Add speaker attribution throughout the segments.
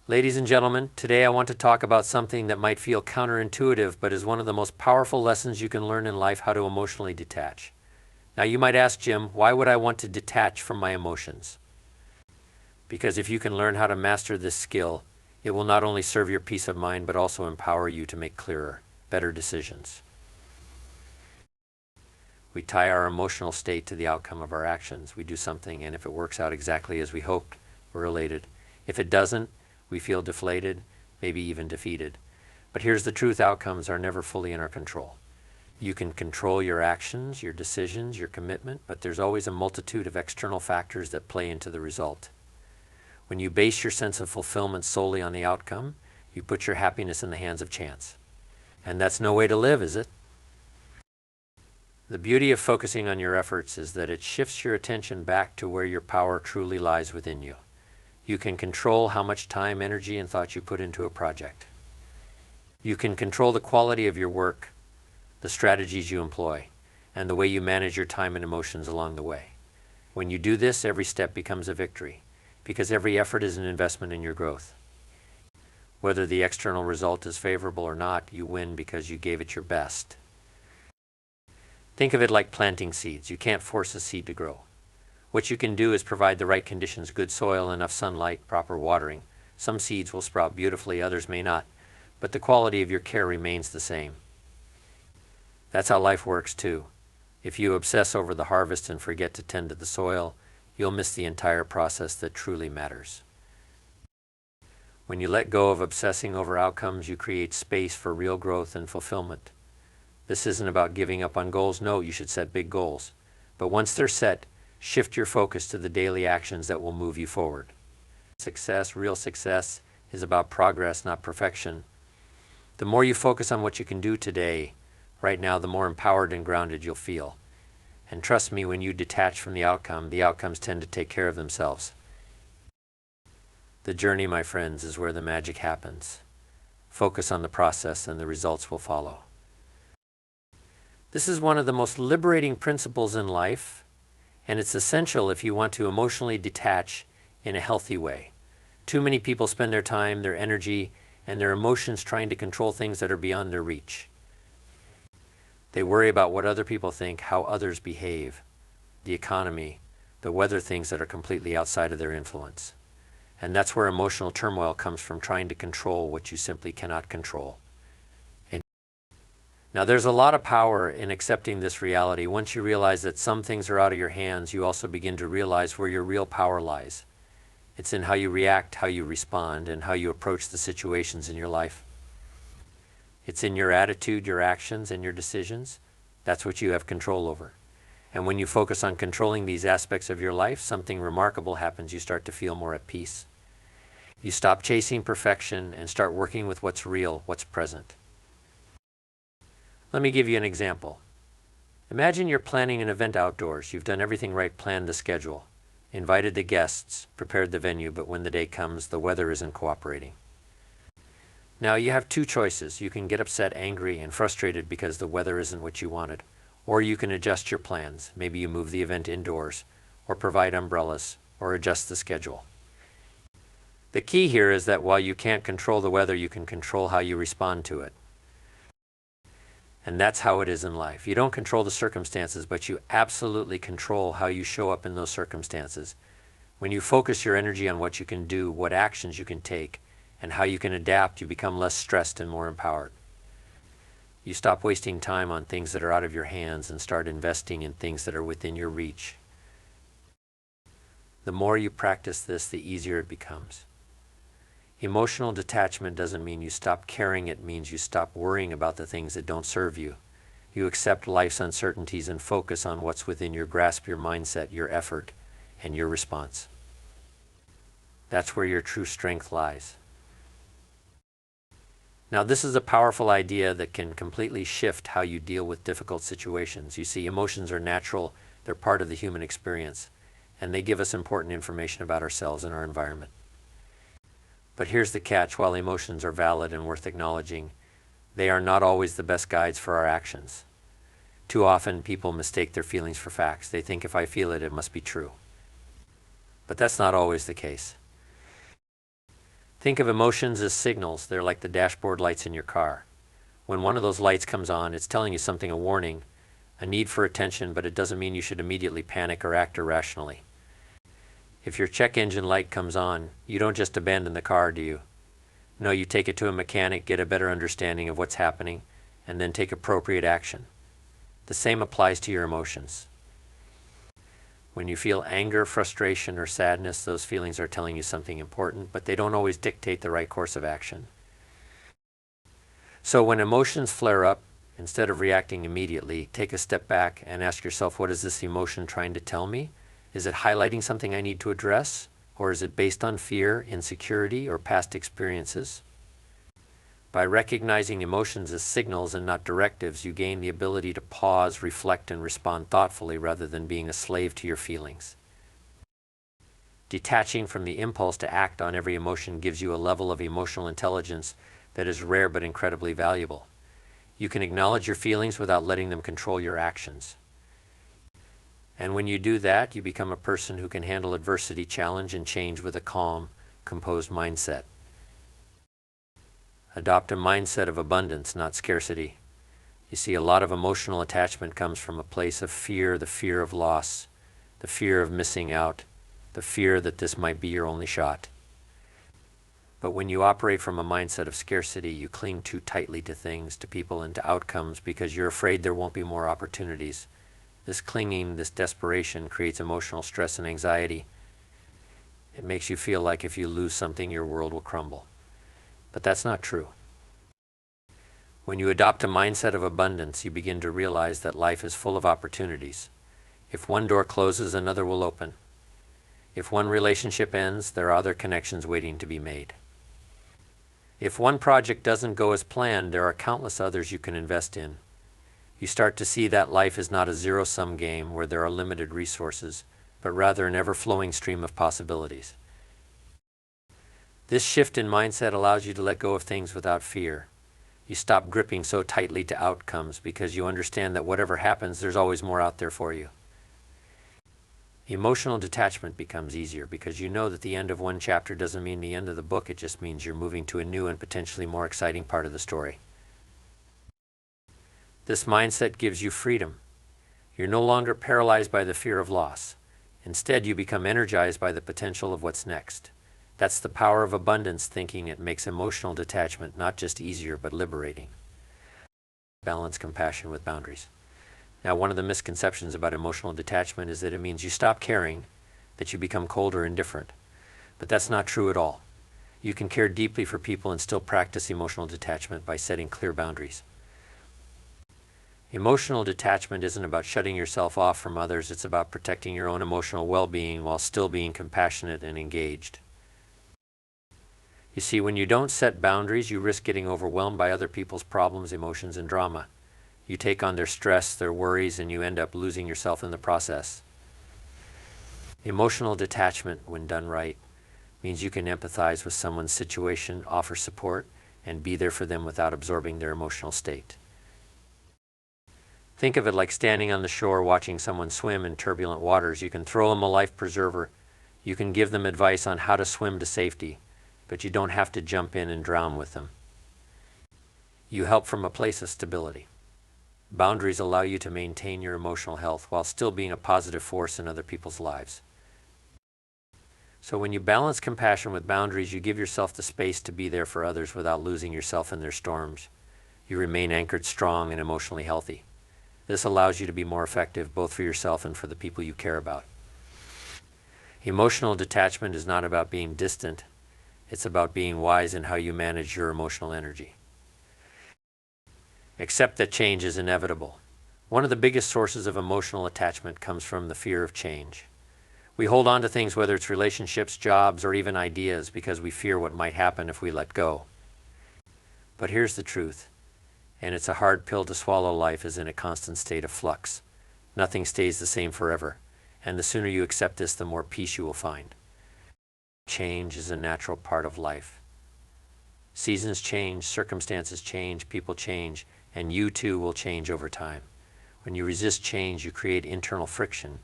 Speaker 1: Ladies and gentlemen, today I want to talk about something that might feel counterintuitive, but is one of the most powerful lessons you can learn in life: how to emotionally detach. Now you might ask, Jim, why would I want to detach from my emotions? Because if you can learn how to master this skill, it will not only serve your peace of mind, but also empower you to make clearer, better decisions. We tie our emotional state to the outcome of our actions. We do something, and if it works out exactly as we hoped, we're elated. If it doesn't, we feel deflated, maybe even defeated. But here's the truth: outcomes are never fully in our control. You can control your actions, your decisions, your commitment, but there's always a multitude of external factors that play into the result. When you base your sense of fulfillment solely on the outcome, you put your happiness in the hands of chance. And that's no way to live, is it? The beauty of focusing on your efforts is that it shifts your attention back to where your power truly lies within you. You can control how much time, energy, and thought you put into a project. You can control the quality of your work, the strategies you employ, and the way you manage your time and emotions along the way. When you do this, every step becomes a victory, because every effort is an investment in your growth. Whether the external result is favorable or not, you win because you gave it your best. Think of it like planting seeds. You can't force a seed to grow. What you can do is provide the right conditions: good soil, enough sunlight, proper watering. Some seeds will sprout beautifully, others may not, but the quality of your care remains the same. That's how life works too. If you obsess over the harvest and forget to tend to the soil, you'll miss the entire process that truly matters. When you let go of obsessing over outcomes, you create space for real growth and fulfillment. This isn't about giving up on goals. No, you should set big goals. But once they're set, shift your focus to the daily actions that will move you forward. Success, real success, is about progress, not perfection. The more you focus on what you can do today, right now, the more empowered and grounded you'll feel. And trust me, when you detach from the outcomes tend to take care of themselves. The journey, my friends, is where the magic happens. Focus on the process and the results will follow. This is one of the most liberating principles in life, and it's essential if you want to emotionally detach in a healthy way. Too many people spend their time, their energy, and their emotions trying to control things that are beyond their reach. They worry about what other people think, how others behave, the economy, the weather, things that are completely outside of their influence. And that's where emotional turmoil comes from, trying to control what you simply cannot control. Now, there's a lot of power in accepting this reality. Once you realize that some things are out of your hands, you also begin to realize where your real power lies. It's in how you react, how you respond, and how you approach the situations in your life. It's in your attitude, your actions, and your decisions. That's what you have control over. And when you focus on controlling these aspects of your life, something remarkable happens. You start to feel more at peace. You stop chasing perfection and start working with what's real, what's present. Let me give you an example. Imagine you're planning an event outdoors. You've done everything right, planned the schedule, invited the guests, prepared the venue, but when the day comes, the weather isn't cooperating. Now you have two choices. You can get upset, angry, and frustrated because the weather isn't what you wanted, or you can adjust your plans. Maybe you move the event indoors, or provide umbrellas, or adjust the schedule. The key here is that while you can't control the weather, you can control how you respond to it. And that's how it is in life. You don't control the circumstances, but you absolutely control how you show up in those circumstances. When you focus your energy on what you can do, what actions you can take, and how you can adapt, you become less stressed and more empowered. You stop wasting time on things that are out of your hands and start investing in things that are within your reach. The more you practice this, the easier it becomes. Emotional detachment doesn't mean you stop caring. It means you stop worrying about the things that don't serve you. You accept life's uncertainties and focus on what's within your grasp, your mindset, your effort, and your response. That's where your true strength lies. Now, this is a powerful idea that can completely shift how you deal with difficult situations. You see, emotions are natural. They're part of the human experience, and they give us important information about ourselves and our environment. But here's the catch: while emotions are valid and worth acknowledging, they are not always the best guides for our actions. Too often, people mistake their feelings for facts. They think if I feel it, it must be true. But that's not always the case. Think of emotions as signals. They're like the dashboard lights in your car. When one of those lights comes on, it's telling you something, a warning, a need for attention, but it doesn't mean you should immediately panic or act irrationally. If your check engine light comes on, you don't just abandon the car, do you? No, you take it to a mechanic, get a better understanding of what's happening, and then take appropriate action. The same applies to your emotions. When you feel anger, frustration, or sadness, those feelings are telling you something important, but they don't always dictate the right course of action. So when emotions flare up, instead of reacting immediately, take a step back and ask yourself, what is this emotion trying to tell me? Is it highlighting something I need to address? Or is it based on fear, insecurity, or past experiences? By recognizing emotions as signals and not directives, you gain the ability to pause, reflect, and respond thoughtfully rather than being a slave to your feelings. Detaching from the impulse to act on every emotion gives you a level of emotional intelligence that is rare but incredibly valuable. You can acknowledge your feelings without letting them control your actions. And when you do that, you become a person who can handle adversity, challenge, and change with a calm, composed mindset. Adopt a mindset of abundance, not scarcity. You see, a lot of emotional attachment comes from a place of fear, the fear of loss, the fear of missing out, the fear that this might be your only shot. But when you operate from a mindset of scarcity, you cling too tightly to things, to people, and to outcomes because you're afraid there won't be more opportunities. This clinging, this desperation creates emotional stress and anxiety. It makes you feel like if you lose something, your world will crumble. But that's not true. When you adopt a mindset of abundance, you begin to realize that life is full of opportunities. If one door closes, another will open. If one relationship ends, there are other connections waiting to be made. If one project doesn't go as planned, there are countless others you can invest in. You start to see that life is not a zero-sum game where there are limited resources, but rather an ever-flowing stream of possibilities. This shift in mindset allows you to let go of things without fear. You stop gripping so tightly to outcomes because you understand that whatever happens, there's always more out there for you. Emotional detachment becomes easier because you know that the end of one chapter doesn't mean the end of the book, it just means you're moving to a new and potentially more exciting part of the story. This mindset gives you freedom. You're no longer paralyzed by the fear of loss. Instead, you become energized by the potential of what's next. That's the power of abundance thinking. It makes emotional detachment not just easier, but liberating. Balance compassion with boundaries. Now, one of the misconceptions about emotional detachment is that it means you stop caring, that you become cold or indifferent. But that's not true at all. You can care deeply for people and still practice emotional detachment by setting clear boundaries. Emotional detachment isn't about shutting yourself off from others. It's about protecting your own emotional well-being while still being compassionate and engaged. You see, when you don't set boundaries, you risk getting overwhelmed by other people's problems, emotions, and drama. You take on their stress, their worries, and you end up losing yourself in the process. Emotional detachment, when done right, means you can empathize with someone's situation, offer support, and be there for them without absorbing their emotional state. Think of it like standing on the shore watching someone swim in turbulent waters. You can throw them a life preserver. You can give them advice on how to swim to safety, but you don't have to jump in and drown with them. You help from a place of stability. Boundaries allow you to maintain your emotional health while still being a positive force in other people's lives. So when you balance compassion with boundaries, you give yourself the space to be there for others without losing yourself in their storms. You remain anchored strong and emotionally healthy. This allows you to be more effective both for yourself and for the people you care about. Emotional detachment is not about being distant. It's about being wise in how you manage your emotional energy. Accept that change is inevitable. One of the biggest sources of emotional attachment comes from the fear of change. We hold on to things, whether it's relationships, jobs, or even ideas, because we fear what might happen if we let go. But here's the truth, and it's a hard pill to swallow. Life is in a constant state of flux. Nothing stays the same forever, and the sooner you accept this, the more peace you will find. Change is a natural part of life. Seasons change, circumstances change, people change, and you too will change over time. When you resist change, you create internal friction.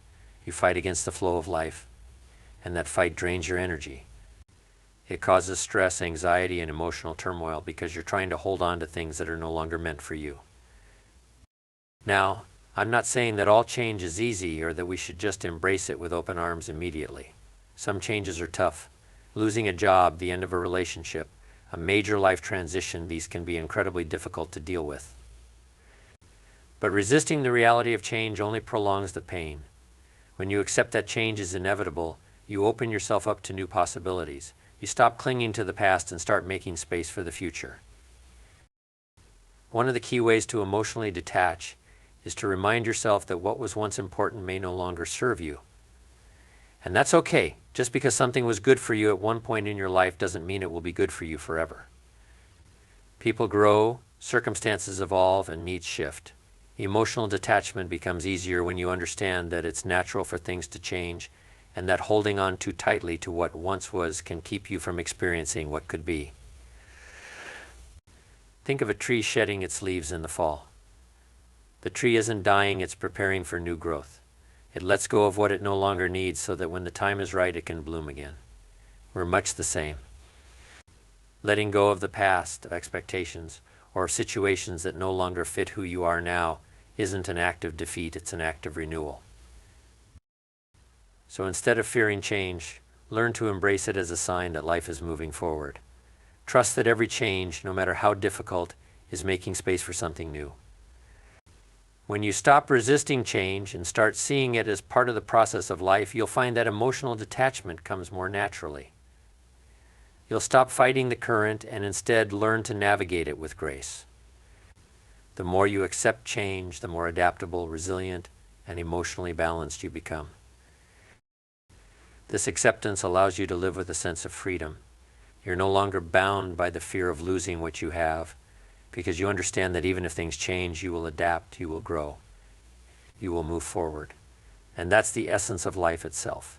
Speaker 1: You fight against the flow of life, and that fight drains your energy. It causes stress, anxiety, and emotional turmoil because you're trying to hold on to things that are no longer meant for you. Now, I'm not saying that all change is easy or that we should just embrace it with open arms immediately. Some changes are tough. Losing a job, the end of a relationship, a major life transition, these can be incredibly difficult to deal with. But resisting the reality of change only prolongs the pain. When you accept that change is inevitable, you open yourself up to new possibilities. You stop clinging to the past and start making space for the future. One of the key ways to emotionally detach is to remind yourself that what was once important may no longer serve you. And that's okay. Just because something was good for you at one point in your life doesn't mean it will be good for you forever. People grow, circumstances evolve, and needs shift. Emotional detachment becomes easier when you understand that it's natural for things to change and that holding on too tightly to what once was can keep you from experiencing what could be. Think of a tree shedding its leaves in the fall. The tree isn't dying, it's preparing for new growth. It lets go of what it no longer needs so that when the time is right, it can bloom again. We're much the same. Letting go of the past, of expectations, or of situations that no longer fit who you are now isn't an act of defeat, it's an act of renewal. So instead of fearing change, learn to embrace it as a sign that life is moving forward. Trust that every change, no matter how difficult, is making space for something new. When you stop resisting change and start seeing it as part of the process of life, you'll find that emotional detachment comes more naturally. You'll stop fighting the current and instead learn to navigate it with grace. The more you accept change, the more adaptable, resilient, and emotionally balanced you become. This acceptance allows you to live with a sense of freedom. You're no longer bound by the fear of losing what you have, because you understand that even if things change, you will adapt, you will grow, you will move forward. And that's the essence of life itself.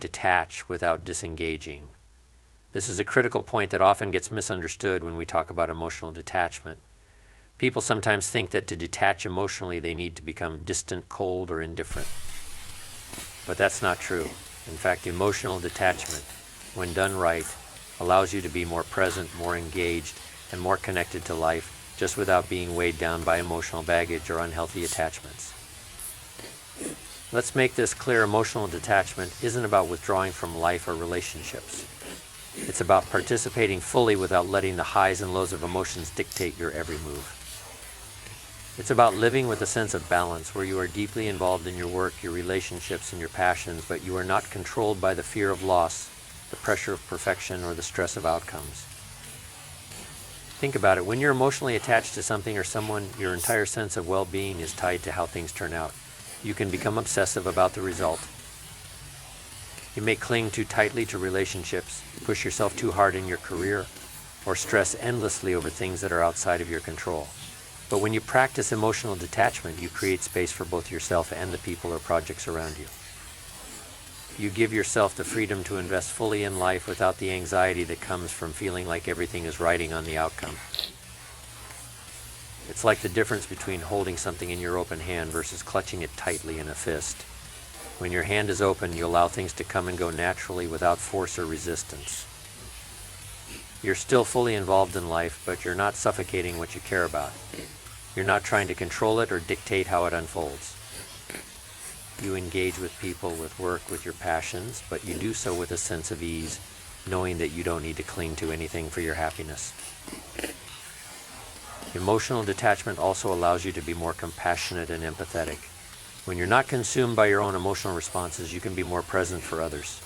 Speaker 1: Detach without disengaging. This is a critical point that often gets misunderstood when we talk about emotional detachment. People sometimes think that to detach emotionally, they need to become distant, cold, or indifferent. But that's not true. In fact, emotional detachment, when done right, allows you to be more present, more engaged, and more connected to life, just without being weighed down by emotional baggage or unhealthy attachments. Let's make this clear. Emotional detachment isn't about withdrawing from life or relationships. It's about participating fully without letting the highs and lows of emotions dictate your every move. It's about living with a sense of balance where you are deeply involved in your work, your relationships, and your passions, but you are not controlled by the fear of loss, the pressure of perfection, or the stress of outcomes. Think about it. When you're emotionally attached to something or someone, your entire sense of well-being is tied to how things turn out. You can become obsessive about the result. You may cling too tightly to relationships, push yourself too hard in your career, or stress endlessly over things that are outside of your control. But when you practice emotional detachment, you create space for both yourself and the people or projects around you. You give yourself the freedom to invest fully in life without the anxiety that comes from feeling like everything is riding on the outcome. It's like the difference between holding something in your open hand versus clutching it tightly in a fist. When your hand is open, you allow things to come and go naturally without force or resistance. You're still fully involved in life, but you're not suffocating what you care about. You're not trying to control it or dictate how it unfolds. You engage with people, with work, with your passions, but you do so with a sense of ease, knowing that you don't need to cling to anything for your happiness. Emotional detachment also allows you to be more compassionate and empathetic. When you're not consumed by your own emotional responses, you can be more present for others.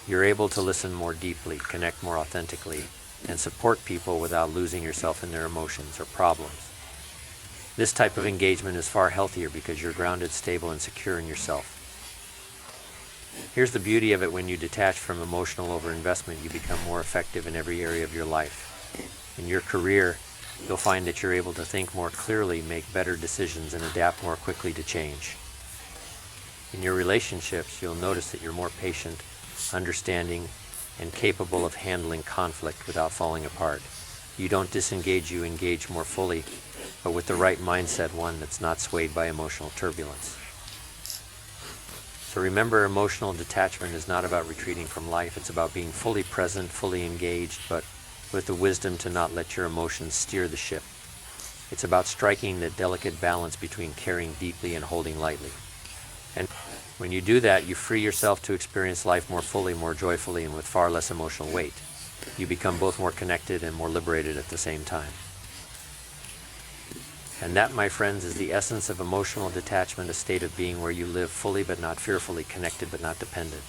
Speaker 1: You're able to listen more deeply, connect more authentically, and support people without losing yourself in their emotions or problems. This type of engagement is far healthier because you're grounded, stable, and secure in yourself. Here's the beauty of it: when you detach from emotional overinvestment, you become more effective in every area of your life. In your career, you'll find that you're able to think more clearly, make better decisions, and adapt more quickly to change. In your relationships, you'll notice that you're more patient, understanding, and capable of handling conflict without falling apart. You don't disengage, you engage more fully, but with the right mindset, one that's not swayed by emotional turbulence. So remember, emotional detachment is not about retreating from life. It's about being fully present, fully engaged, but with the wisdom to not let your emotions steer the ship. It's about striking the delicate balance between caring deeply and holding lightly. And when you do that, you free yourself to experience life more fully, more joyfully, and with far less emotional weight. You become both more connected and more liberated at the same time. And that, my friends, is the essence of emotional detachment, a state of being where you live fully but not fearfully, connected but not dependent.